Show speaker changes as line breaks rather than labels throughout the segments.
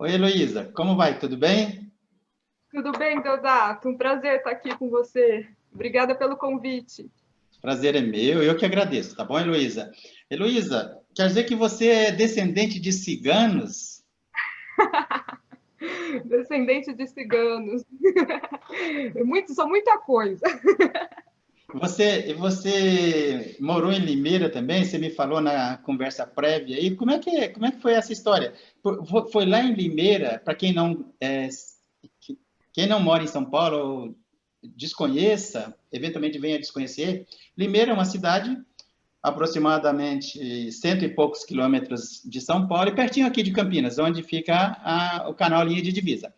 Oi, Heloísa, como vai? Tudo bem?
Tudo bem, Deodato? Um prazer estar aqui com você. Obrigada pelo convite.
Prazer é meu, eu que agradeço, tá bom, Heloísa? Heloísa, quer dizer que você é descendente de ciganos?
Descendente de ciganos. São muita coisa.
Você morou em Limeira também? Você me falou na conversa prévia aí. Como é que foi essa história? Foi lá em Limeira, para quem não mora em São Paulo ou desconheça, eventualmente venha desconhecer, Limeira é uma cidade aproximadamente cento e poucos quilômetros de São Paulo e pertinho aqui de Campinas, onde fica o canal Linha de Divisa.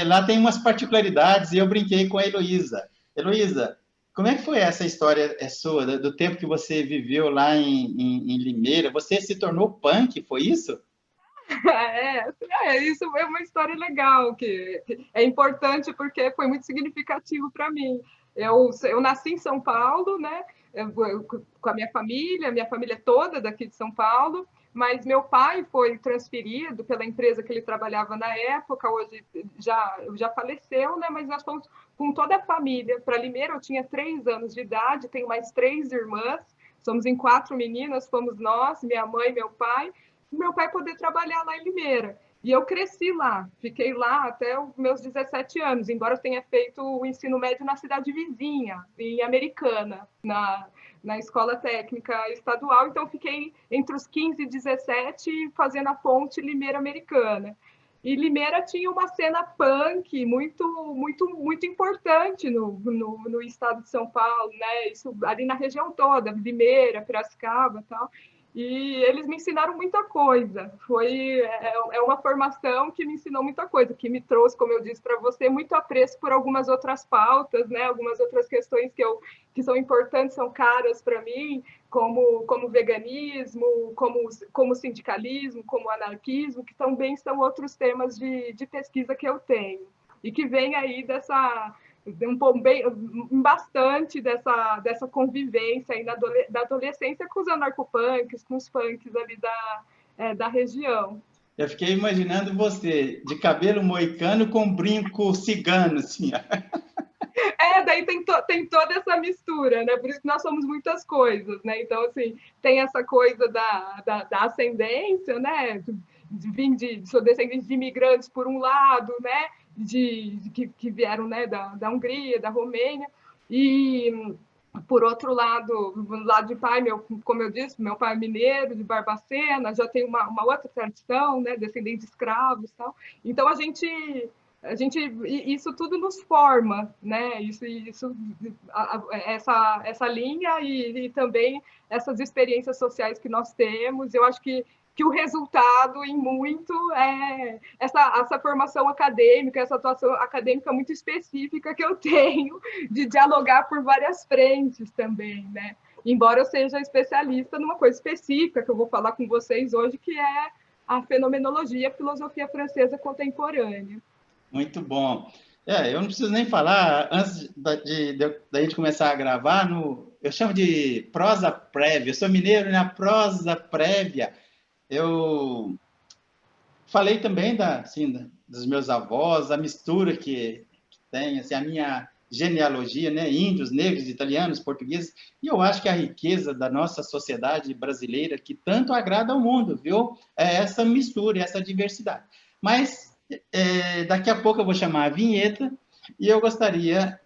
Lá tem umas particularidades e eu brinquei com a Heloísa. Heloísa, como é que foi essa história sua, do tempo que você viveu lá em Limeira? Você se tornou punk, foi isso?
Isso é uma história legal, que é importante porque foi muito significativo para mim. Eu nasci em São Paulo, né? Com a minha família toda daqui de São Paulo, mas meu pai foi transferido pela empresa que ele trabalhava na época, hoje já faleceu, né? Mas nós fomos com toda a família para Limeira. Eu tinha 3 anos de idade, tenho mais 3 irmãs, somos em 4 meninas, fomos nós, minha mãe, meu pai poder trabalhar lá em Limeira. E eu cresci lá, fiquei lá até os meus 17 anos, embora eu tenha feito o ensino médio na cidade vizinha, em Americana, na escola técnica estadual. Então, fiquei entre os 15 e 17 fazendo a ponte Limeira-Americana. E Limeira tinha uma cena punk muito importante no estado de São Paulo, né? Isso ali na região toda, Limeira, Piracicaba e tal. E eles me ensinaram muita coisa. É uma formação que me ensinou muita coisa, que me trouxe, como eu disse para você, muito apreço por algumas outras pautas, né? Algumas outras questões que são importantes, são caras para mim, como veganismo, como sindicalismo, como anarquismo, que também são outros temas de pesquisa que eu tenho. E que vem aí bastante dessa convivência aí da adolescência com os anarcopunks, com os punks ali da região.
Eu fiquei imaginando você de cabelo moicano com brinco cigano, assim.
Daí tem toda essa mistura, né? Por isso que nós somos muitas coisas, né? Então, assim, tem essa coisa da ascendência, né? Sou descendente de imigrantes, por um lado, né? Que vieram, né, da Hungria, da Romênia, e por outro lado, do lado de pai, como eu disse, meu pai é mineiro, de Barbacena, já tem uma outra tradição, né, descendente de escravos e tal. Então, isso tudo nos forma, né? Essa linha e também essas experiências sociais que nós temos. Eu acho que o resultado, em muito, é essa formação acadêmica, essa atuação acadêmica muito específica que eu tenho de dialogar por várias frentes também, né? Embora eu seja especialista numa coisa específica que eu vou falar com vocês hoje, que é a fenomenologia, a filosofia francesa contemporânea.
Muito bom. Eu não preciso nem falar, antes da gente começar a gravar, eu chamo de prosa prévia. Eu sou mineiro, na prosa prévia. Eu falei também dos meus avós, a mistura que tem, assim, a minha genealogia, né? Índios, negros, italianos, portugueses. E eu acho que a riqueza da nossa sociedade brasileira, que tanto agrada ao mundo, viu? É essa mistura, essa diversidade. Mas daqui a pouco eu vou chamar a vinheta e eu gostaria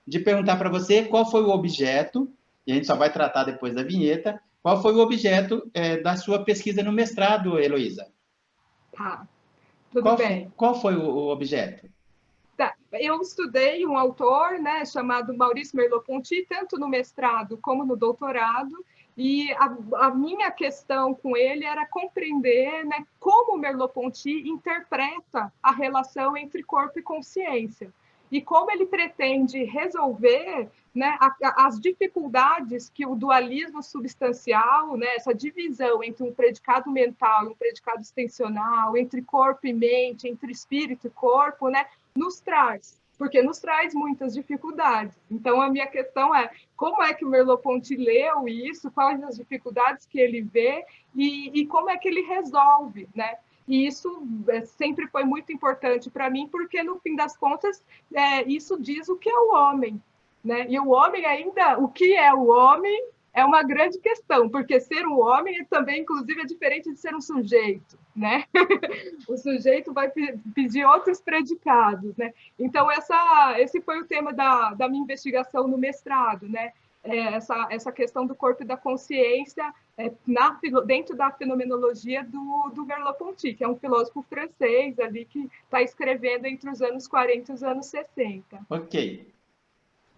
de perguntar para você qual foi o objeto, e a gente só vai tratar depois da vinheta, qual foi o objeto da sua pesquisa no mestrado, Heloísa?
Tá, tudo bem.
Qual foi o objeto?
Tá. Eu estudei um autor, né, chamado Maurício Merleau-Ponty, tanto no mestrado como no doutorado, e a minha questão com ele era compreender, né, como Merleau-Ponty interpreta a relação entre corpo e consciência e como ele pretende resolver, né, as dificuldades que o dualismo substancial, né, essa divisão entre um predicado mental e um predicado extensional, entre corpo e mente, entre espírito e corpo, né, nos traz, porque nos traz muitas dificuldades. Então, a minha questão é como é que o Merleau-Ponty leu isso, quais as dificuldades que ele vê e como é que ele resolve, né? E isso sempre foi muito importante para mim, porque, no fim das contas, isso diz o que é o homem. Né? E o homem ainda, o que é o homem é uma grande questão, porque ser um homem também, inclusive, é diferente de ser um sujeito. Né? O sujeito vai pedir outros predicados. Né? Então, esse foi o tema da minha investigação no mestrado, né? Essa questão do corpo e da consciência dentro da fenomenologia do Merleau-Ponty, que é um filósofo francês ali que está escrevendo entre os anos 40 e os anos 60.
Ok.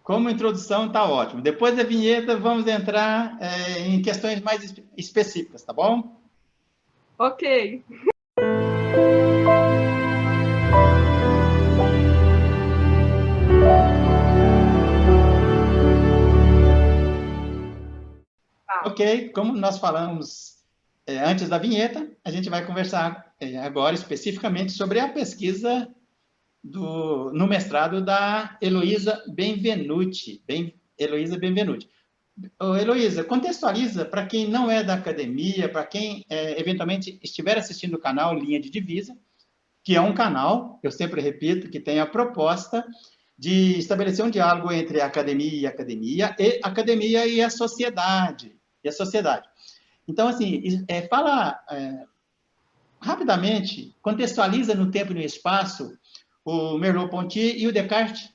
Como introdução, está ótimo. Depois da vinheta, vamos entrar em questões mais específicas, tá bom?
Ok.
Ok, como nós falamos antes da vinheta, a gente vai conversar agora especificamente sobre a pesquisa no mestrado da Heloísa Benvenuti. Heloísa Benvenuti. Heloísa, contextualiza para quem não é da academia, para quem eventualmente estiver assistindo o canal Linha de Divisa, que é um canal, eu sempre repito, que tem a proposta de estabelecer um diálogo entre a academia e academia e a sociedade. Então, assim, fala rapidamente, contextualiza no tempo e no espaço o Merleau-Ponty e o Descartes.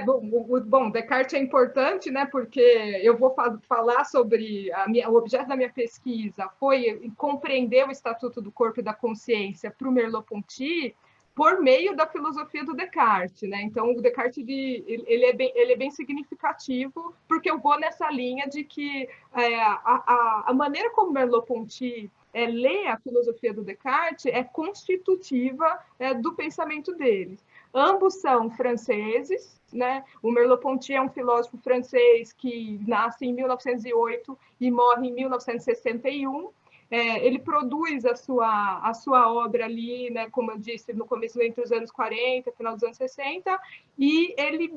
Bom, Descartes é importante, né? Porque eu vou falar sobre o objeto da minha pesquisa foi compreender o Estatuto do Corpo e da Consciência para o Merleau-Ponty por meio da filosofia do Descartes, né? Então, o Descartes ele é bem significativo, porque eu vou nessa linha de que a maneira como Merleau-Ponty lê a filosofia do Descartes é constitutiva do pensamento dele. Ambos são franceses, né? O Merleau-Ponty é um filósofo francês que nasce em 1908 e morre em 1961. Ele produz a sua obra ali, né, como eu disse, no começo entre os anos 40, final dos anos 60, e ele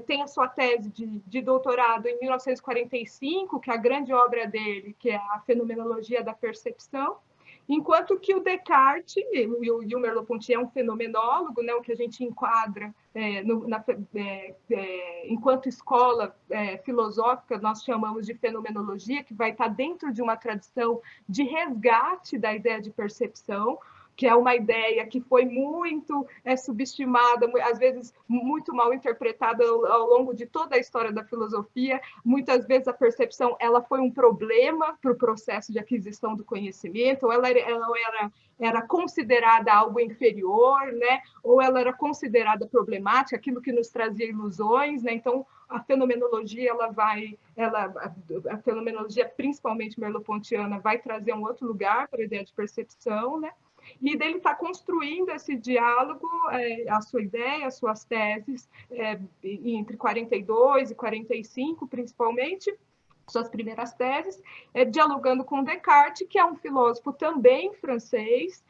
tem a sua tese de doutorado em 1945, que é a grande obra dele, que é a Fenomenologia da Percepção. Enquanto que o Descartes e o Merleau-Ponty é um fenomenólogo, né, o que a gente enquadra enquanto escola filosófica, nós chamamos de fenomenologia, que vai estar dentro de uma tradição de resgate da ideia de percepção, que é uma ideia que foi muito subestimada, às vezes muito mal interpretada ao longo de toda a história da filosofia. Muitas vezes a percepção ela foi um problema para o processo de aquisição do conhecimento, ou ela era considerada algo inferior, né? Ou ela era considerada problemática, aquilo que nos trazia ilusões, né? Então, a fenomenologia, a fenomenologia, principalmente merleau-pontiana, vai trazer um outro lugar para a ideia de percepção, né? E dele está construindo esse diálogo, a sua ideia, as suas teses, entre 42 e 45, principalmente, suas primeiras teses, dialogando com Descartes, que é um filósofo também francês,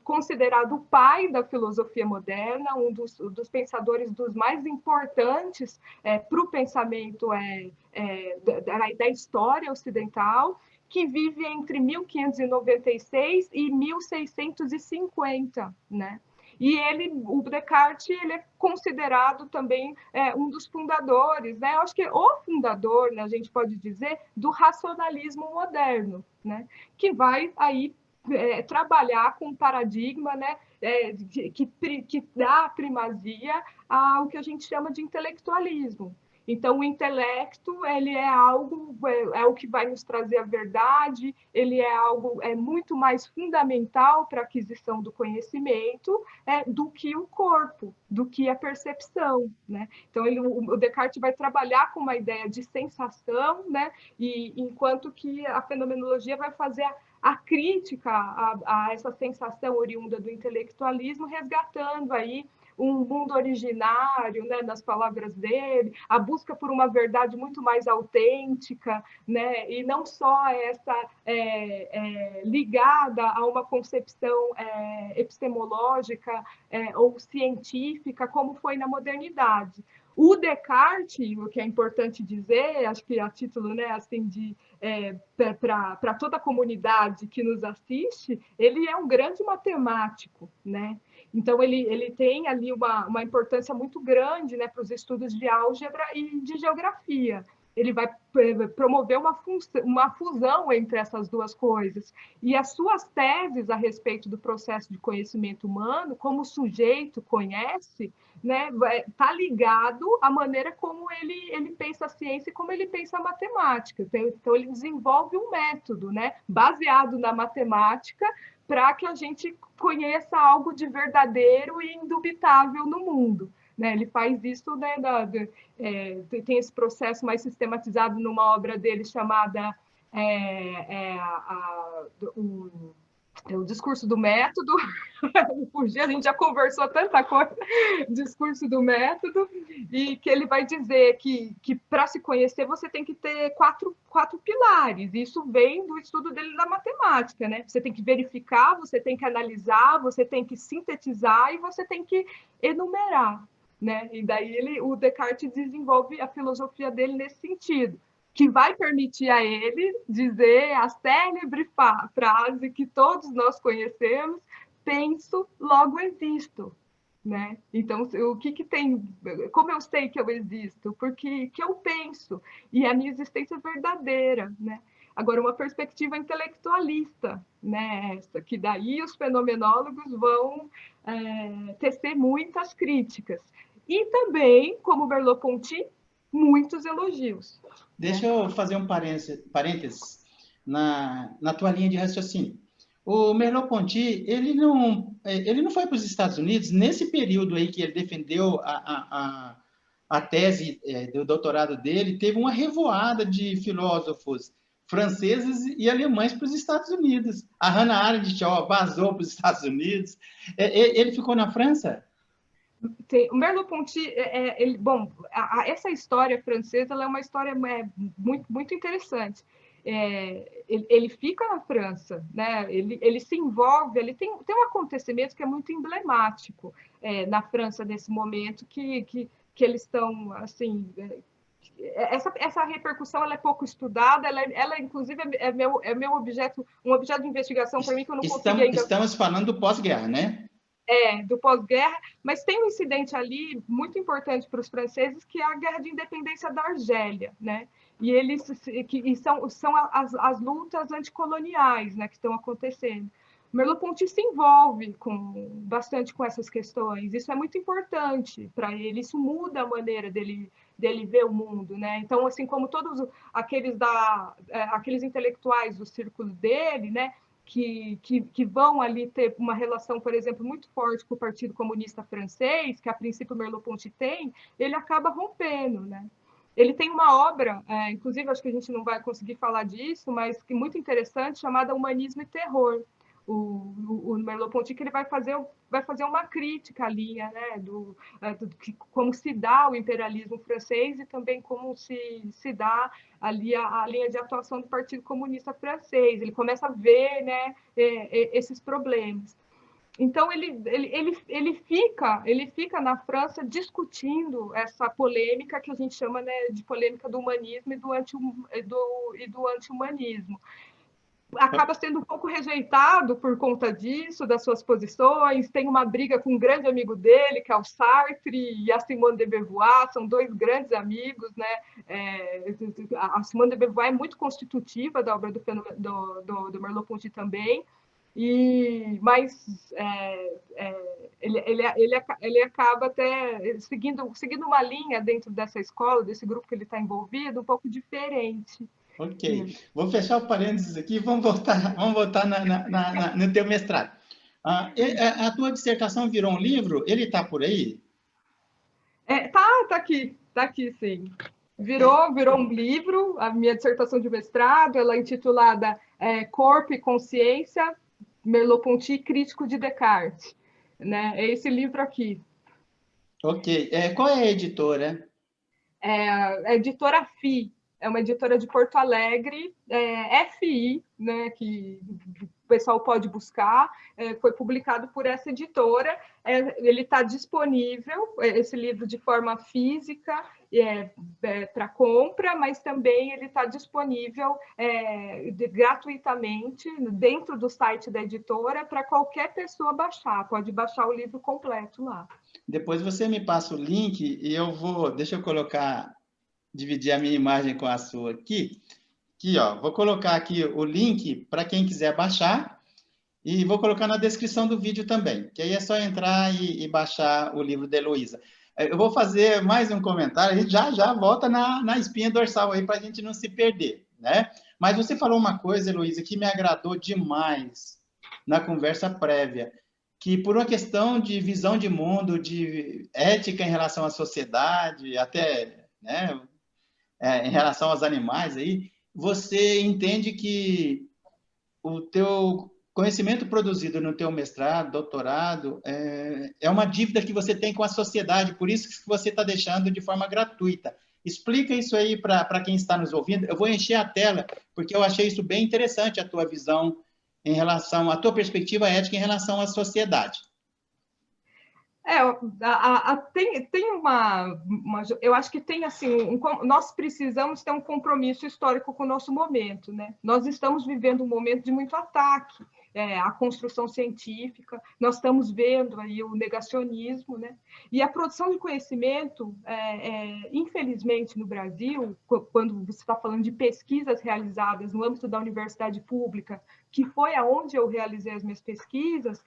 considerado o pai da filosofia moderna, um dos pensadores dos mais importantes para o pensamento da história ocidental, que vive entre 1596 e 1650, né? E o Descartes, ele é considerado também um dos fundadores, né? Eu acho que o fundador, né, a gente pode dizer, do racionalismo moderno, né? Que vai aí trabalhar com um paradigma, né, que dá primazia ao que a gente chama de intelectualismo. Então, o intelecto, ele é algo, o que vai nos trazer a verdade, ele é algo muito mais fundamental para a aquisição do conhecimento do que o corpo, do que a percepção, né? Então, o Descartes vai trabalhar com uma ideia de sensação, né? E enquanto que a fenomenologia vai fazer a crítica a essa sensação oriunda do intelectualismo, resgatando aí um mundo originário, né, nas palavras dele, a busca por uma verdade muito mais autêntica, né, e não só essa ligada a uma concepção epistemológica ou científica, como foi na modernidade. O Descartes, o que é importante dizer, acho que a título, né, assim, para toda a comunidade que nos assiste, ele é um grande matemático, né? Então, ele tem ali uma importância muito grande, né, para os estudos de álgebra e de geografia. Ele vai promover uma fusão entre essas duas coisas. E as suas teses a respeito do processo de conhecimento humano, como o sujeito conhece, né, tá ligado à maneira como ele pensa a ciência e como ele pensa a matemática. Então, ele desenvolve um método, né, baseado na matemática, para que a gente conheça algo de verdadeiro e indubitável no mundo. Né? Ele faz isso, né, tem esse processo mais sistematizado numa obra dele chamada o discurso do método. A gente já conversou tanta coisa, discurso do método, e que ele vai dizer que para se conhecer você tem que ter quatro pilares. Isso vem do estudo dele da matemática, né? Você tem que verificar, você tem que analisar, você tem que sintetizar e você tem que enumerar, né? E daí o Descartes desenvolve a filosofia dele nesse sentido, que vai permitir a ele dizer a célebre frase que todos nós conhecemos: penso, logo existo. Né? Então, o que tem? Como eu sei que eu existo? Porque que eu penso, e a minha existência é verdadeira. Né? Agora, uma perspectiva intelectualista, né? Essa, que daí os fenomenólogos vão tecer muitas críticas. E também, como Merleau-Ponty, muitos elogios.
Deixa eu fazer um parênteses na tua linha de raciocínio. O Merleau-Ponty, ele não foi para os Estados Unidos nesse período aí que ele defendeu a tese do doutorado dele. Teve uma revoada de filósofos franceses e alemães para os Estados Unidos. A Hannah Arendt vazou para os Estados Unidos. Ele ficou na França?
O Merleau-Ponty, bom, essa história francesa ela é uma história muito, muito interessante. Ele fica na França, né? Ele se envolve, ele tem um acontecimento que é muito emblemático na França nesse momento, que eles estão, assim, essa repercussão ela é pouco estudada, ela inclusive meu objeto, um objeto de investigação para mim que eu não consegui ainda.
Estamos falando do pós-guerra, né?
Do pós-guerra, mas tem um incidente ali muito importante para os franceses, que é a Guerra de Independência da Argélia, né? E eles são as lutas anticoloniais, né, que estão acontecendo. Merleau-Ponty se envolve bastante com essas questões. Isso é muito importante para ele. Isso muda a maneira dele ver o mundo, né? Então, assim como todos aqueles intelectuais do círculo dele, né? Que vão ali ter uma relação, por exemplo, muito forte com o Partido Comunista Francês, que a princípio Merleau-Ponty tem, ele acaba rompendo, né? Ele tem uma obra, inclusive acho que a gente não vai conseguir falar disso, mas que muito interessante, chamada Humanismo e Terror. O Merleau-Ponty, que ele vai fazer uma crítica à linha, né, como se dá o imperialismo francês e também como se dá ali a linha de atuação do Partido Comunista Francês. Ele começa a ver, né, esses problemas. Então, ele fica na França discutindo essa polêmica que a gente chama, né, de polêmica do humanismo e do anti-humanismo. Acaba sendo um pouco rejeitado por conta disso, das suas posições. Tem uma briga com um grande amigo dele, que é o Sartre, e a Simone de Beauvoir, são dois grandes amigos, né? A Simone de Beauvoir é muito constitutiva da obra do Merleau-Ponty também, mas ele acaba até seguindo uma linha dentro dessa escola, desse grupo que ele está envolvido, um pouco diferente.
Ok. Vou fechar o parênteses aqui e vamos voltar no teu mestrado. A tua dissertação virou um livro? Ele está por aí?
Tá aqui, sim. Virou um livro, a minha dissertação de mestrado, ela é intitulada Corpo e Consciência, Merleau-Ponty, Crítico de Descartes. Né? É esse livro aqui.
Ok. Qual é a editora?
A editora FI, é uma editora de Porto Alegre, FI, né, que pessoal pode buscar, foi publicado por essa editora, ele está disponível, esse livro de forma física, para compra, mas também ele está disponível gratuitamente dentro do site da editora para qualquer pessoa baixar, pode baixar o livro completo lá.
Depois você me passa o link e eu vou, deixa eu colocar, dividir a minha imagem com a sua aqui. Aqui, ó, vou colocar aqui o link para quem quiser baixar e vou colocar na descrição do vídeo também, que aí é só entrar e baixar o livro da Heloísa. Eu vou fazer mais um comentário, a gente já volta na espinha dorsal aí para a gente não se perder, né? Mas você falou uma coisa, Heloísa, que me agradou demais na conversa prévia, que por uma questão de visão de mundo, de ética em relação à sociedade, até, né, em relação aos animais aí, você entende que o teu conhecimento produzido no teu mestrado, doutorado, é uma dívida que você tem com a sociedade, por isso que você está deixando de forma gratuita. Explica isso aí para quem está nos ouvindo. Eu vou encher a tela, porque eu achei isso bem interessante, a tua visão em relação, a tua perspectiva ética em relação à sociedade.
Tem eu acho que tem assim, nós precisamos ter um compromisso histórico com o nosso momento, né? Nós estamos vivendo um momento de muito ataque à construção científica, nós estamos vendo aí o negacionismo, né? E a produção de conhecimento, infelizmente no Brasil, quando você está falando de pesquisas realizadas no âmbito da universidade pública, que foi aonde eu realizei as minhas pesquisas,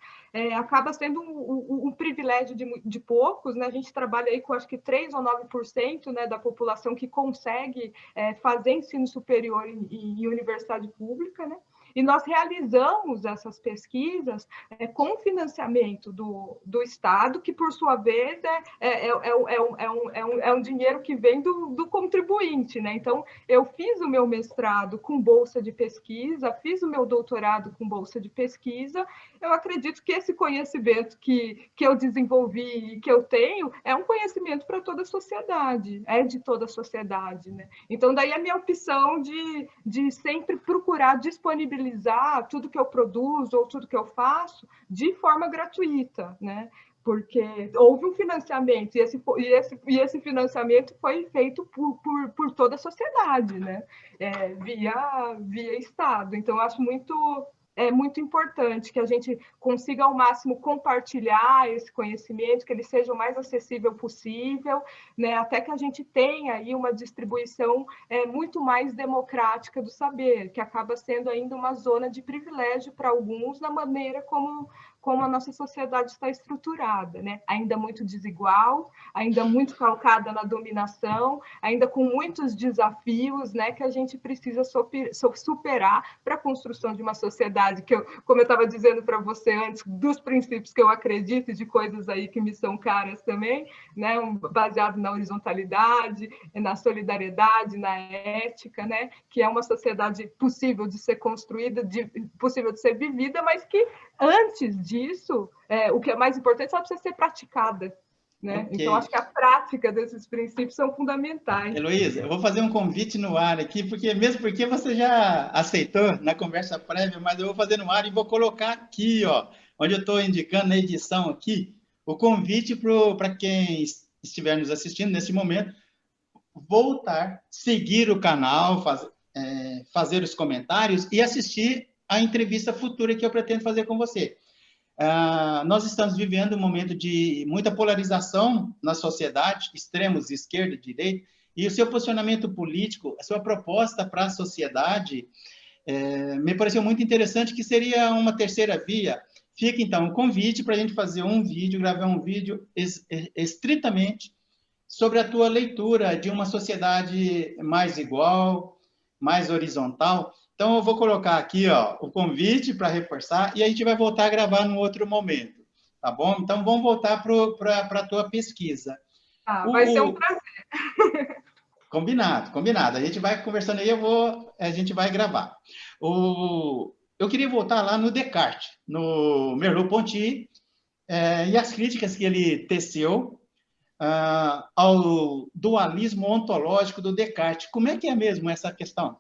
acaba sendo um privilégio de poucos, né? A gente trabalha aí com acho que 3 ou 9%, né, da população que consegue fazer ensino superior em universidade pública, né? E nós realizamos essas pesquisas com financiamento do Estado, que, por sua vez, é um dinheiro que vem do contribuinte, né? Então, eu fiz o meu mestrado com bolsa de pesquisa, fiz o meu doutorado com bolsa de pesquisa. Eu acredito que esse conhecimento que eu desenvolvi e que eu tenho é um conhecimento para toda a sociedade, é de toda a sociedade, né? Então, daí a minha opção de sempre procurar disponibilizar tudo que eu produzo ou tudo que eu faço de forma gratuita, né? Porque houve um financiamento e esse financiamento foi feito por toda a sociedade, né? Via Estado. Então, eu acho muito importante que a gente consiga ao máximo compartilhar esse conhecimento, que ele seja o mais acessível possível, né? Até que a gente tenha aí uma distribuição muito mais democrática do saber, que acaba sendo ainda uma zona de privilégio para alguns na maneira como a nossa sociedade está estruturada, né? Ainda muito desigual, ainda muito calcada na dominação, ainda com muitos desafios, né, que a gente precisa superar para a construção de uma sociedade que, como eu estava dizendo para você antes, dos princípios que eu acredito e de coisas aí que me são caras também, né, baseado na horizontalidade, na solidariedade, na ética, né, que é uma sociedade possível de ser construída, possível de ser vivida, mas que antes disso, o que é mais importante, ela precisa ser praticada, né? Okay. Então, acho que a prática desses princípios são fundamentais.
Heloísa, eu vou fazer um convite no ar aqui, mesmo porque você já aceitou na conversa prévia, mas eu vou fazer no ar e vou colocar aqui, ó, onde eu estou indicando na edição aqui, o convite para quem estiver nos assistindo nesse momento, voltar, seguir o canal, fazer os comentários e assistir a entrevista futura que eu pretendo fazer com você. Nós estamos vivendo um momento de muita polarização na sociedade, extremos, esquerda e direita, e o seu posicionamento político, a sua proposta para a sociedade, me pareceu muito interessante, que seria uma terceira via. Fica, então, um convite para a gente fazer gravar um vídeo estritamente sobre a tua leitura de uma sociedade mais igual, mais horizontal. Então, eu vou colocar aqui, ó, o convite para reforçar e a gente vai voltar a gravar num outro momento, tá bom? Então, vamos voltar para a tua pesquisa.
Vai ser um prazer.
Combinado. A gente vai conversando aí, a gente vai gravar. Eu queria voltar lá no Descartes, no Merleau-Ponty, e as críticas que ele teceu ao dualismo ontológico do Descartes. Como é que é mesmo essa questão?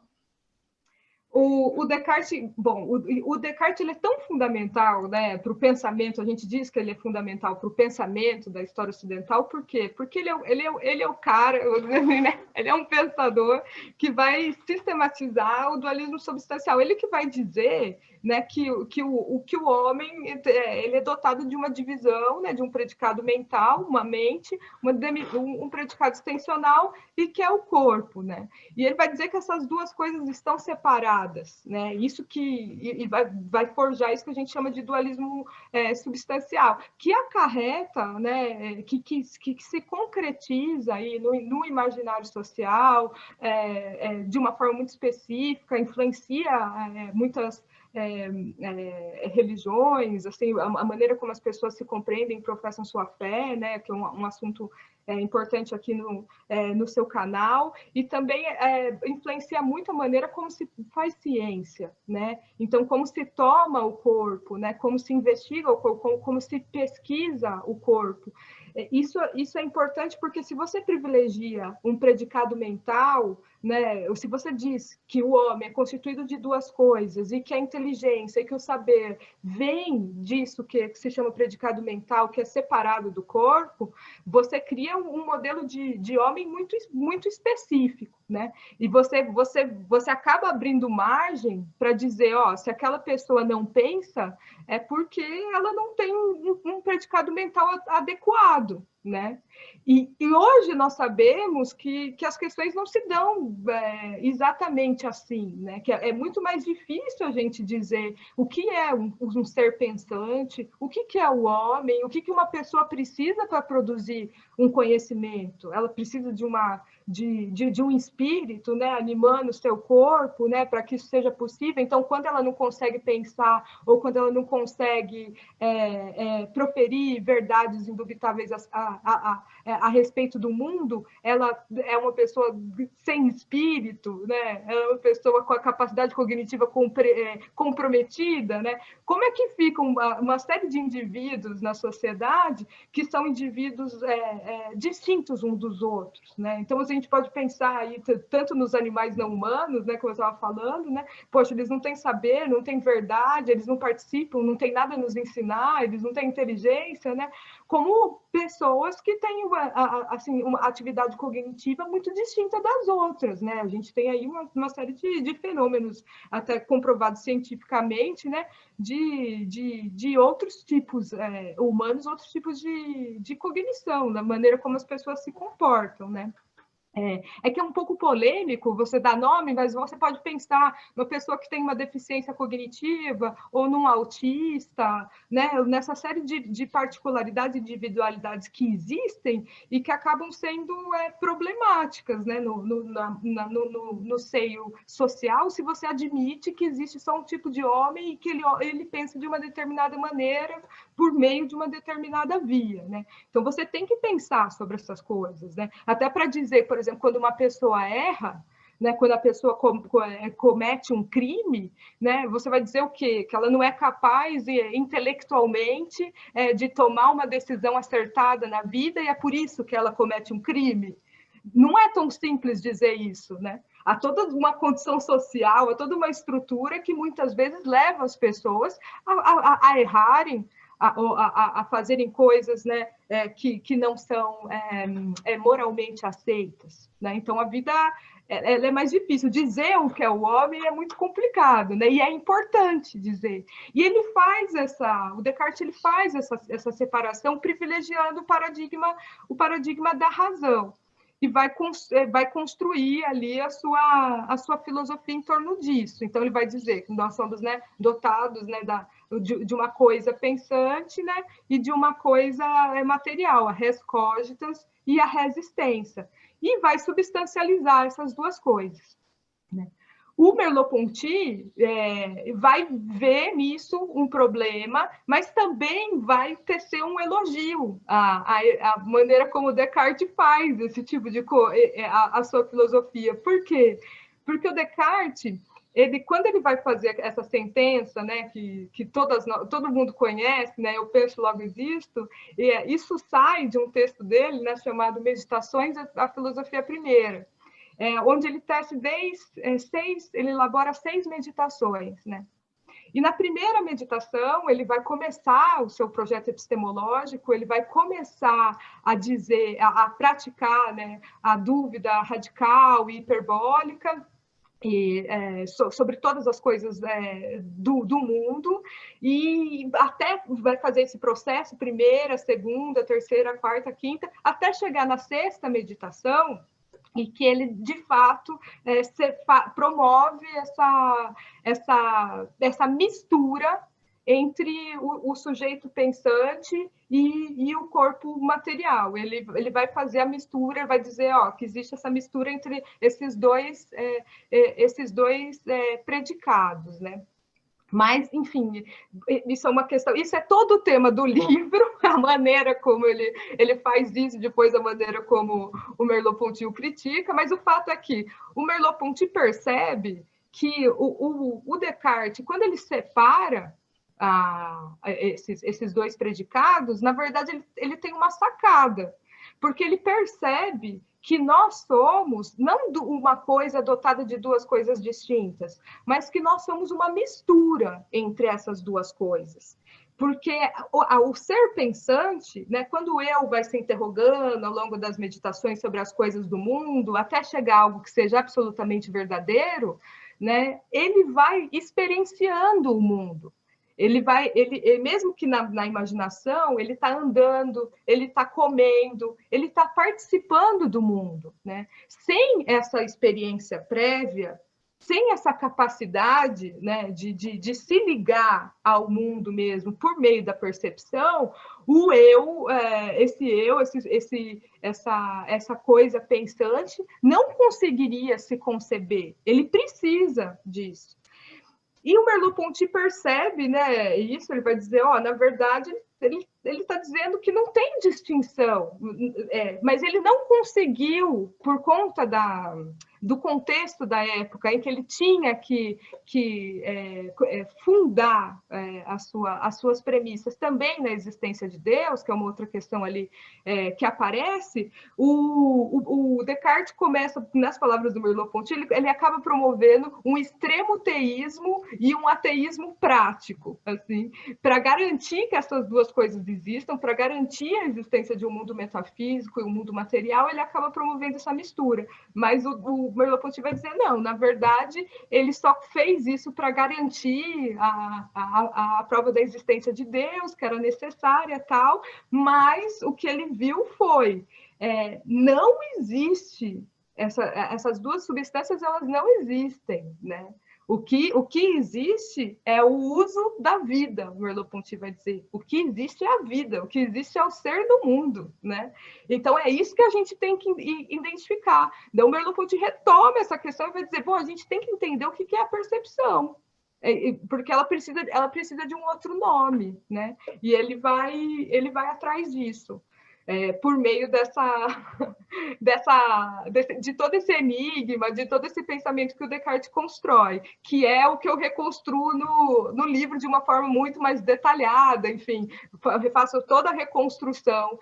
O Descartes, bom, o Descartes ele é tão fundamental, né, para o pensamento, a gente diz que ele é fundamental para o pensamento da história ocidental, por quê? Porque ele é o cara, né, ele é um pensador que vai sistematizar o dualismo substancial, ele que vai dizer, né, que o homem ele é dotado de uma divisão, né, de um predicado mental, uma mente, um predicado extensional, e que é o corpo, né? E ele vai dizer que essas duas coisas estão separadas, né? Isso que e vai forjar isso que a gente chama de dualismo substancial, que acarreta, né? Que se concretiza aí no imaginário social de uma forma muito específica, influencia muitas religiões, assim, a maneira como as pessoas se compreendem e professam sua fé, né? Que é um assunto importante aqui no seu canal, e também influencia muito a maneira como se faz ciência, né? Então, como se toma o corpo, né? Como se investiga o corpo, como se pesquisa o corpo. Isso é importante porque se você privilegia um predicado mental, né? Se você diz que o homem é constituído de duas coisas e que a inteligência e que o saber vem disso que se chama predicado mental, que é separado do corpo, você cria um modelo de homem muito específico, né? E você acaba abrindo margem para dizer, ó, se aquela pessoa não pensa, é porque ela não tem um predicado mental adequado, né? E hoje nós sabemos que as questões não se dão exatamente assim, né? Que é muito mais difícil a gente dizer o que é um ser pensante, o que é o homem, o que uma pessoa precisa para produzir um conhecimento. Ela precisa de um espírito, né, animando o seu corpo, né, para que isso seja possível. Então, quando ela não consegue pensar ou quando ela não consegue proferir verdades indubitáveis a respeito do mundo, ela é uma pessoa sem espírito, né? Ela é uma pessoa com a capacidade cognitiva comprometida, né? Como é que ficam uma série de indivíduos na sociedade que são indivíduos distintos uns dos outros, né? Então, a gente pode pensar aí tanto nos animais não humanos, né, como eu estava falando, né? Poxa, eles não têm saber, não têm verdade, eles não participam, não têm nada a nos ensinar, eles não têm inteligência, né? Como pessoas que têm assim, uma atividade cognitiva muito distinta das outras, né? A gente tem aí uma série de fenômenos até comprovados cientificamente, né? De outros tipos humanos, outros tipos de cognição, da maneira como as pessoas se comportam, né? Que é um pouco polêmico você dar nome, mas você pode pensar numa pessoa que tem uma deficiência cognitiva ou num autista, né? Nessa série de particularidades e individualidades que existem e que acabam sendo problemáticas, né? No seio social, se você admite que existe só um tipo de homem e que ele pensa de uma determinada maneira por meio de uma determinada via, né? Então, você tem que pensar sobre essas coisas, né? Até para dizer, por exemplo, quando uma pessoa erra, né, quando a pessoa comete um crime, né, você vai dizer o quê? Que ela não é capaz intelectualmente de tomar uma decisão acertada na vida e é por isso que ela comete um crime. Não é tão simples dizer isso, né? Há toda uma condição social, há toda uma estrutura que muitas vezes leva as pessoas a errarem, a fazerem coisas, né, que não são moralmente aceitas, né? Então, a vida ela é mais difícil. Dizer o que é o homem é muito complicado, né? E é importante dizer. E ele faz o Descartes ele faz essa separação privilegiando o paradigma da razão. E vai construir ali a sua filosofia em torno disso. Então, ele vai dizer que nós somos, né, dotados, né, de uma coisa pensante, né, e de uma coisa material, a res cogitans e a resistência. E vai substancializar essas duas coisas, né? O Merleau-Ponty vai ver nisso um problema, mas também vai tecer um elogio à maneira como Descartes faz esse tipo de a sua filosofia. Por quê? Porque o Descartes, quando ele vai fazer essa sentença, né, que todo mundo conhece, né, eu penso, logo existo, isso sai de um texto dele, né, chamado Meditações, a Filosofia Primeira. onde ele tece ele elabora 6 meditações, né? E na primeira meditação, ele vai começar o seu projeto epistemológico, ele vai começar a dizer, a praticar, né, a dúvida radical e hiperbólica, sobre todas as coisas do mundo, e até vai fazer esse processo, primeira, segunda, terceira, quarta, quinta, até chegar na sexta meditação, e que ele, de fato, promove essa mistura entre o sujeito pensante e o corpo material. Ele vai fazer a mistura, vai dizer que existe essa mistura entre esses dois predicados, né? Mas, enfim, isso é uma questão, isso é todo o tema do livro, a maneira como ele faz isso, depois a maneira como o Merleau-Ponty o critica, mas o fato é que o Merleau-Ponty percebe que o Descartes, quando ele separa esses dois predicados, na verdade, ele tem uma sacada, porque ele percebe que nós somos não uma coisa dotada de duas coisas distintas, mas que nós somos uma mistura entre essas duas coisas. Porque o ser pensante, né, quando eu vai se interrogando ao longo das meditações sobre as coisas do mundo, até chegar a algo que seja absolutamente verdadeiro, né, ele vai experienciando o mundo. Ele mesmo que na imaginação, ele está andando, ele está comendo, ele está participando do mundo, né? Sem essa experiência prévia, sem essa capacidade, né, de se ligar ao mundo mesmo por meio da percepção, o eu, essa coisa pensante, não conseguiria se conceber. Ele precisa disso. E o Merleau-Ponty percebe, né, isso, ele vai dizer, na verdade, ele está dizendo que não tem distinção, mas ele não conseguiu, por conta do contexto da época em que ele tinha que fundar as suas premissas também na existência de Deus, que é uma outra questão ali que aparece, o Descartes começa, nas palavras do Merleau-Ponty, ele acaba promovendo um extremo teísmo e um ateísmo prático, assim, para garantir que essas duas coisas existam, para garantir a existência de um mundo metafísico e um mundo material, ele acaba promovendo essa mistura. Mas o Merleau-Ponty vai dizer, não, na verdade, ele só fez isso para garantir a prova da existência de Deus, que era necessária, tal, mas o que ele viu foi, não existe, essas duas substâncias, elas não existem, né? O que existe é o uso da vida, o Merleau-Ponty vai dizer. O que existe é a vida, o que existe é o ser do mundo, né? Então, é isso que a gente tem que identificar. Então, o Merleau-Ponty retoma essa questão e vai dizer, bom, a gente tem que entender o que é a percepção, porque ela precisa de um outro nome, né? E ele vai atrás disso. Por meio de todo esse enigma, de todo esse pensamento que o Descartes constrói, que é o que eu reconstruo no livro de uma forma muito mais detalhada, enfim, faço toda a reconstrução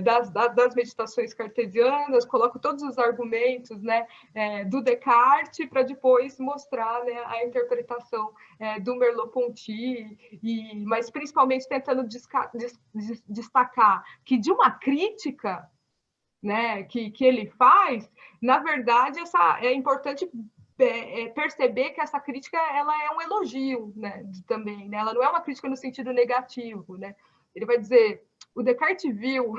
das meditações cartesianas, coloco todos os argumentos, né, do Descartes, para depois mostrar, né, a interpretação do Merleau-Ponty, mas principalmente tentando destacar que de uma crítica, né, que ele faz, na verdade, é importante perceber que essa crítica ela é um elogio, né, também, né? Ela não é uma crítica no sentido negativo, né? Ele vai dizer, o Descartes viu,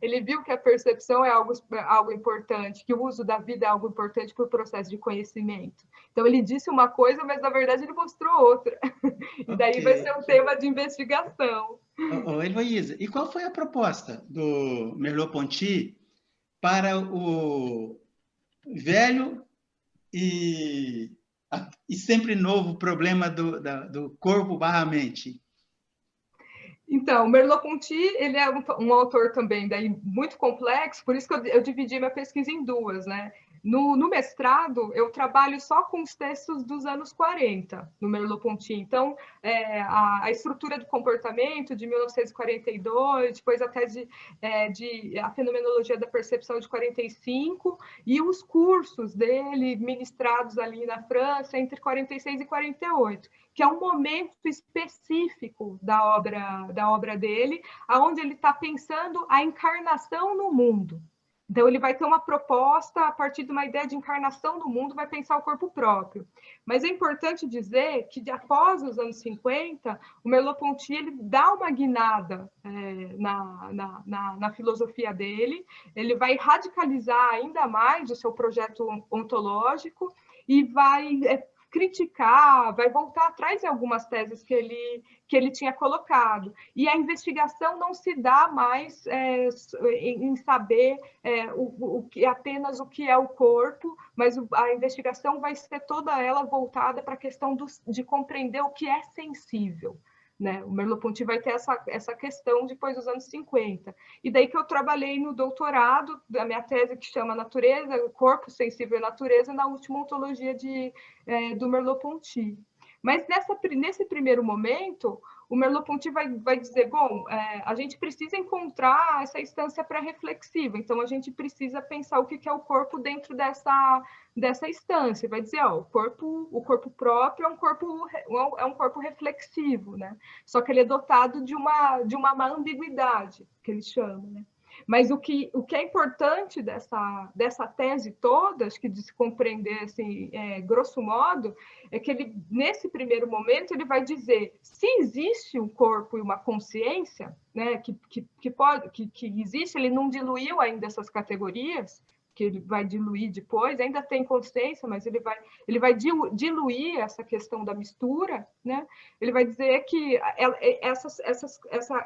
ele viu que a percepção é algo importante, que o uso da vida é algo importante para o processo de conhecimento. Então, ele disse uma coisa, mas, na verdade, ele mostrou outra. E daí vai ser um tema de investigação.
Heloísa, e qual foi a proposta do Merleau-Ponty para o velho e sempre novo problema do corpo/mente?
Então, o Merleau-Ponty, ele é um autor também daí muito complexo, por isso que eu dividi minha pesquisa em duas, né? No mestrado, eu trabalho só com os textos dos anos 40, no Merleau-Ponty. Então, a estrutura do comportamento de 1942, depois até a fenomenologia da percepção de 45, e os cursos dele ministrados ali na França entre 46 e 48, que é um momento específico da obra dele, onde ele está pensando a encarnação no mundo. Então, ele vai ter uma proposta a partir de uma ideia de encarnação do mundo, vai pensar o corpo próprio. Mas é importante dizer que, após os anos 50, o Merleau-Ponty ele dá uma guinada na filosofia dele, ele vai radicalizar ainda mais o seu projeto ontológico e vai criticar, vai voltar atrás em algumas teses que ele tinha colocado. E a investigação não se dá mais em saber apenas o que é o corpo, mas a investigação vai ser toda ela voltada para a questão de compreender o que é sensível. Né? O Merleau-Ponty vai ter essa questão depois dos anos 50. E daí que eu trabalhei no doutorado, da minha tese que chama Natureza, Corpo Sensível e Natureza, na última ontologia do Merleau-Ponty. Mas nesse primeiro momento, o Merleau-Ponty vai dizer, bom, a gente precisa encontrar essa instância pré-reflexiva, então a gente precisa pensar o que é o corpo dentro dessa instância. Vai dizer, o corpo próprio é um corpo reflexivo, né? Só que ele é dotado de uma má ambiguidade, que ele chama, né? Mas o que é importante dessa tese toda, acho que de se compreender assim, grosso modo, é que ele, nesse primeiro momento, ele vai dizer se existe um corpo e uma consciência, né, que existe, ele não diluiu ainda essas categorias, que ele vai diluir depois, ainda tem consciência, mas ele vai diluir essa questão da mistura, né? Ele vai dizer que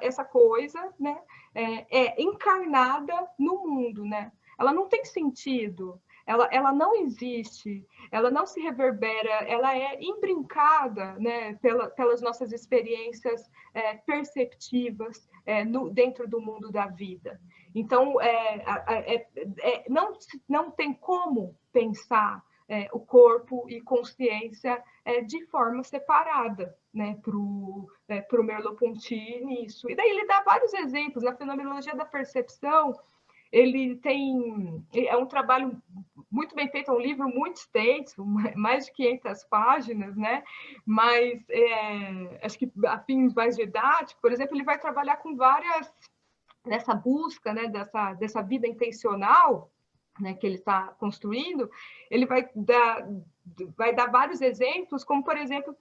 essa coisa, né, é encarnada no mundo, né? Ela não tem sentido, ela não existe, ela não se reverbera, ela é imbrincada, né, pelas nossas experiências perceptivas dentro do mundo da vida. Então, não tem como pensar o corpo e consciência de forma separada, né, para o Merleau-Ponty nisso. E daí ele dá vários exemplos. Na fenomenologia da percepção, é um trabalho muito bem feito, é um livro muito extenso, mais de 500 páginas, né? Mas acho que a fins mais didáticos, por exemplo, ele vai trabalhar com nessa busca, né, dessa vida intencional, né, que ele está construindo, ele vai dar vários exemplos, como, por exemplo,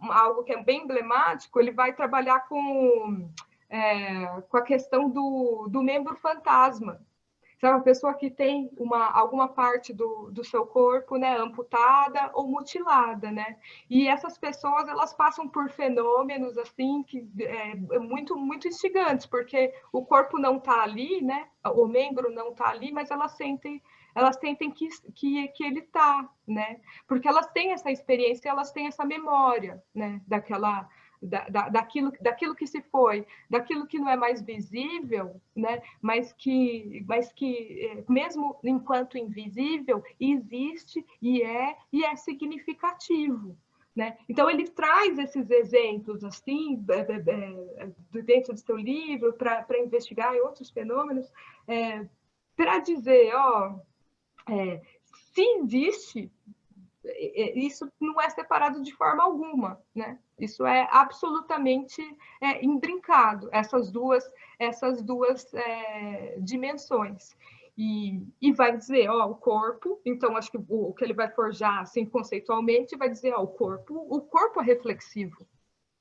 algo que é bem emblemático, ele vai trabalhar com a questão do membro fantasma. Sabe, uma pessoa que tem alguma parte do seu corpo, né, amputada ou mutilada, né? E essas pessoas, elas passam por fenômenos, assim, que muito, muito instigantes, porque o corpo não está ali, né? O membro não está ali, mas elas sentem que ele está, né? Porque elas têm essa experiência, elas têm essa memória, né? Daquilo que se foi, daquilo que não é mais visível, né? mas que mesmo enquanto invisível, existe e é significativo. Né? Então, ele traz esses exemplos assim, dentro do seu livro, para investigar outros fenômenos, para dizer, se existe, isso não é separado de forma alguma, né? Isso é absolutamente imbrincado, essas duas dimensões. E vai dizer, o corpo, então acho que o que ele vai forjar assim, conceitualmente, vai dizer, o corpo é reflexivo,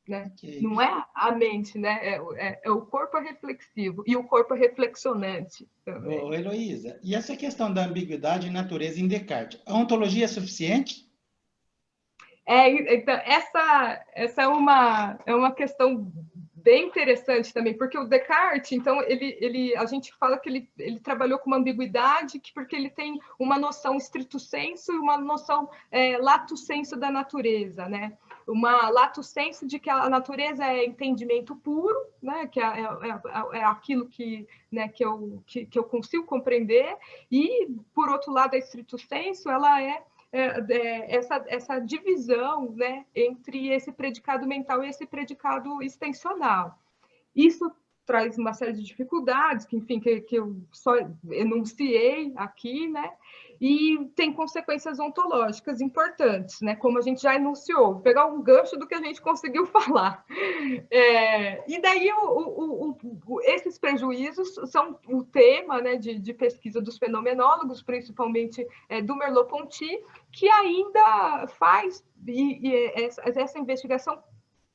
né? Okay. Não é a mente, né? O corpo é reflexivo e o corpo é reflexionante também.
Ô, Heloísa, e essa questão da ambiguidade e natureza em Descartes, a ontologia é suficiente?
Então, essa é uma questão bem interessante também, porque o Descartes, então, a gente fala que ele trabalhou com uma ambiguidade porque ele tem uma noção stricto sensu e uma noção lato sensu da natureza, né? uma lato sensu de que a natureza é entendimento puro, né? Que é aquilo que, né, que eu consigo compreender, e, por outro lado, a stricto sensu, ela essa divisão, né, entre esse predicado mental e esse predicado extensional. Isso traz uma série de dificuldades, que, enfim, que eu só enunciei aqui, né? E tem consequências ontológicas importantes, né? Como a gente já enunciou, vou pegar um gancho do que a gente conseguiu falar. E daí esses prejuízos são o tema, né, de pesquisa dos fenomenólogos, principalmente do Merleau-Ponty, que ainda faz essa investigação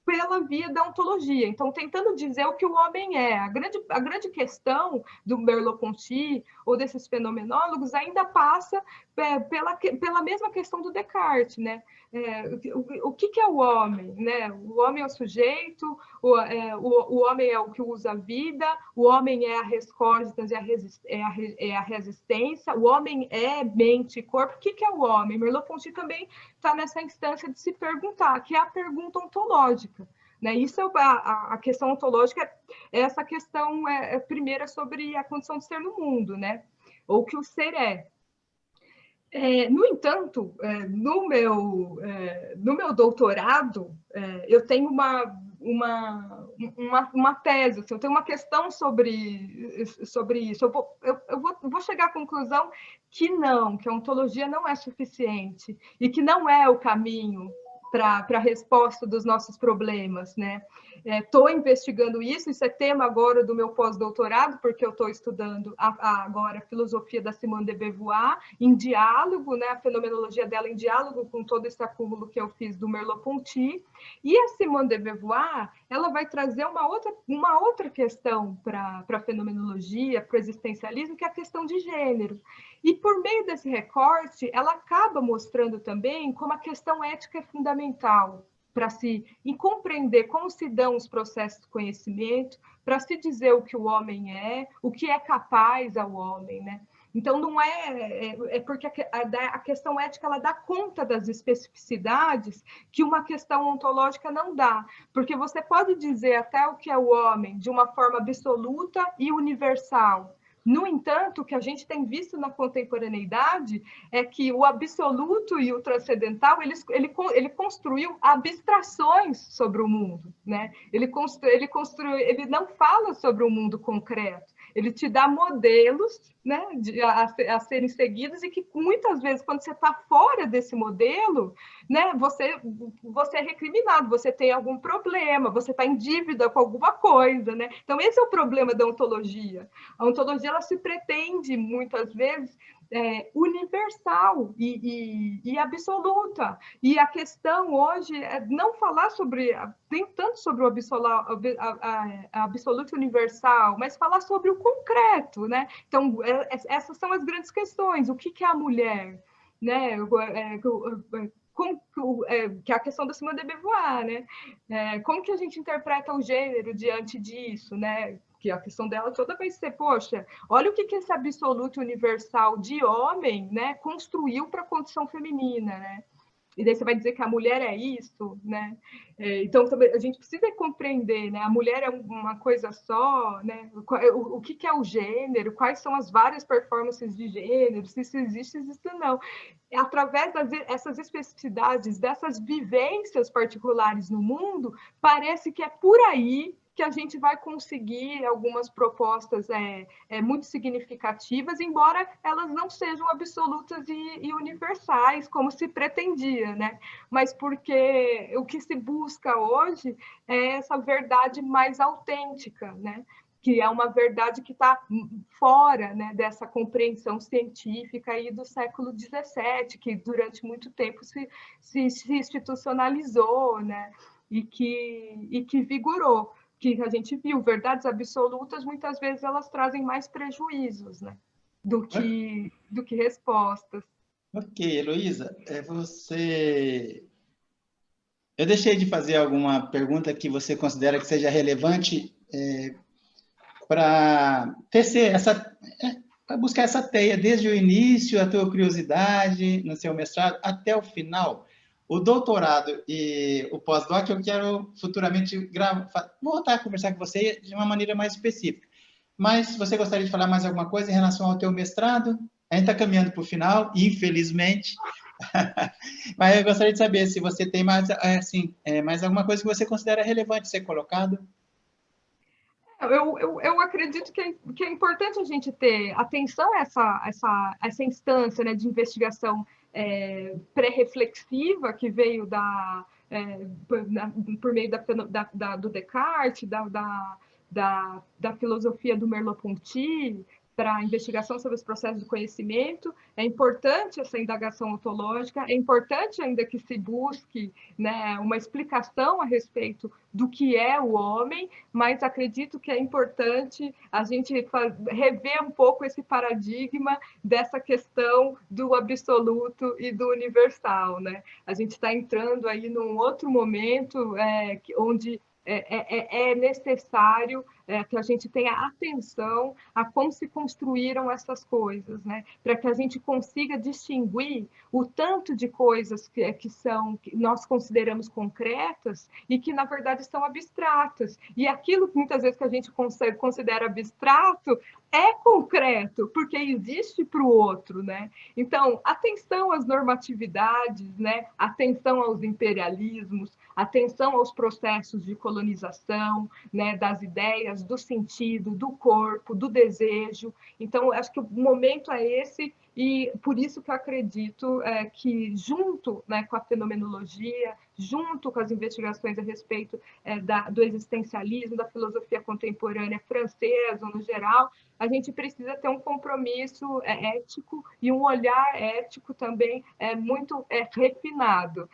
pela via da ontologia. Então, tentando dizer o que o homem é. A grande questão do Merleau-Ponty ou desses fenomenólogos ainda passa pela mesma questão do Descartes, né? O que é o homem, né? O homem é o sujeito, o homem é o que usa a vida, o homem é a rescóritas e a resistência, o homem é mente e corpo. O que é o homem? Merleau-Ponty também está nessa instância de se perguntar, que é a pergunta ontológica. Né? Isso é a questão ontológica, essa questão primeira sobre a condição de ser no mundo, né? Ou o que o ser é. No entanto, no meu doutorado, eu tenho uma tese, assim, eu tenho uma questão sobre isso. Eu vou chegar à conclusão que a ontologia não é suficiente e que não é o caminho para a resposta dos nossos problemas, né? Estou investigando isso é tema agora do meu pós-doutorado, porque eu estou estudando agora a filosofia da Simone de Beauvoir em diálogo, né? A fenomenologia dela em diálogo com todo esse acúmulo que eu fiz do Merleau-Ponty. E a Simone de Beauvoir, ela vai trazer uma outra questão para a fenomenologia, para o existencialismo, que é a questão de gênero. E, por meio desse recorte, ela acaba mostrando também como a questão ética é fundamental para se compreender como se dão os processos de conhecimento, para se dizer o que o homem é, o que é capaz ao homem, né? Então, não porque a questão ética ela dá conta das especificidades que uma questão ontológica não dá. Porque você pode dizer até o que é o homem de uma forma absoluta e universal. No entanto, o que a gente tem visto na contemporaneidade é que o absoluto e o transcendental, ele construiu abstrações sobre o mundo, né? Ele não fala sobre o mundo concreto, ele te dá modelos, né, a serem seguidos, e que muitas vezes, quando você está fora desse modelo, né, você é recriminado, você tem algum problema, você está em dívida com alguma coisa, né? Então, esse é o problema da ontologia. A ontologia ela se pretende, muitas vezes, universal e absoluta. E a questão hoje é não falar nem tanto sobre o absoluto universal, mas falar sobre o concreto, né? Então, essas são as grandes questões. O que é a mulher? Né? Que é a questão da Simone de Beauvoir, né? Como que a gente interpreta o gênero diante disso, né? Que a questão dela toda vai ser, poxa, olha o que esse absoluto universal de homem, né, construiu para a condição feminina, né? E daí você vai dizer que a mulher é isso, né? Então, a gente precisa compreender, né? A mulher é uma coisa só, né? O que é o gênero, quais são as várias performances de gênero, se isso existe ou não. Através dessas especificidades, dessas vivências particulares no mundo, parece que é por aí que a gente vai conseguir algumas propostas muito significativas, embora elas não sejam absolutas e universais, como se pretendia, né? Mas porque o que se busca hoje é essa verdade mais autêntica, né? Que é uma verdade que está fora, né, dessa compreensão científica aí do século XVII, que durante muito tempo se institucionalizou, né? E que vigorou. Que a gente viu, verdades absolutas, muitas vezes elas trazem mais prejuízos, né? do que respostas.
Ok, Heloísa, eu deixei de fazer alguma pergunta que você considera que seja relevante para tecer para buscar essa teia desde o início, a tua curiosidade no seu mestrado, até o final. O doutorado e o pós-doc eu quero futuramente voltar a conversar com você de uma maneira mais específica. Mas se você gostaria de falar mais alguma coisa em relação ao teu mestrado, a gente está caminhando para o final, infelizmente. Mas eu gostaria de saber se você tem mais, assim, mais alguma coisa que você considera relevante ser colocado.
Eu acredito que é importante a gente ter atenção a essa instância, né, de investigação pré-reflexiva que veio por meio do Descartes, da filosofia do Merleau-Ponty, para a investigação sobre os processos do conhecimento. É importante essa indagação ontológica, é importante ainda que se busque, né, uma explicação a respeito do que é o homem, mas acredito que é importante a gente rever um pouco esse paradigma dessa questão do absoluto e do universal, né? A gente está entrando aí num outro momento onde é necessário que a gente tenha atenção a como se construíram essas coisas, né? Para que a gente consiga distinguir o tanto de coisas que nós consideramos concretas e que, na verdade, são abstratas. E aquilo que muitas vezes que a gente considera abstrato é concreto, porque existe para o outro, né? Então, atenção às normatividades, né? Atenção aos imperialismos, atenção aos processos de colonização, né? Das ideias, do sentido, do corpo, do desejo. Então, acho que o momento é esse, e por isso que eu acredito que, junto, né, com a fenomenologia, junto com as investigações a respeito do existencialismo, da filosofia contemporânea francesa, no geral, a gente precisa ter um compromisso ético e um olhar ético também muito refinado,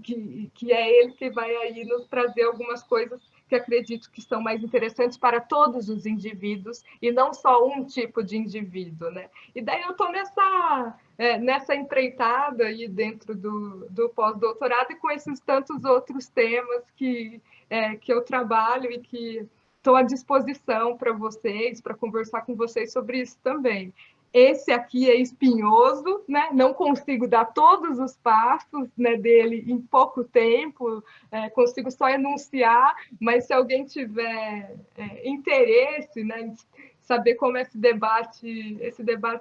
que é ele que vai aí nos trazer algumas coisas que acredito que são mais interessantes para todos os indivíduos e não só um tipo de indivíduo, né? E daí eu estou nessa empreitada aí dentro do pós-doutorado e com esses tantos outros temas que eu trabalho e que estou à disposição para vocês, para conversar com vocês sobre isso também. Esse aqui é espinhoso, né? Não consigo dar todos os passos, né, dele em pouco tempo, consigo só enunciar, mas se alguém tiver interesse, né, em saber como esse debate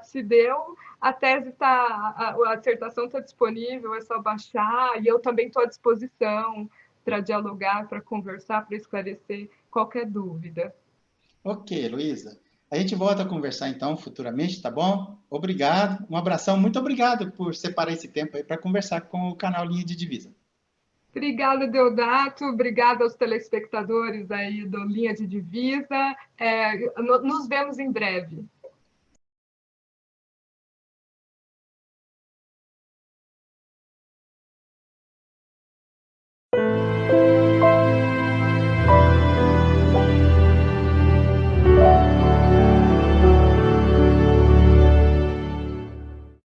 se deu, a tese a dissertação está disponível, é só baixar, e eu também estou à disposição para dialogar, para conversar, para esclarecer qualquer dúvida.
Ok, Luísa. A gente volta a conversar, então, futuramente, tá bom? Obrigado. Um abração. Muito obrigado por separar esse tempo aí para conversar com o canal Linha de Divisa.
Obrigada, Deodato. Obrigada aos telespectadores aí do Linha de Divisa. Nos vemos em breve.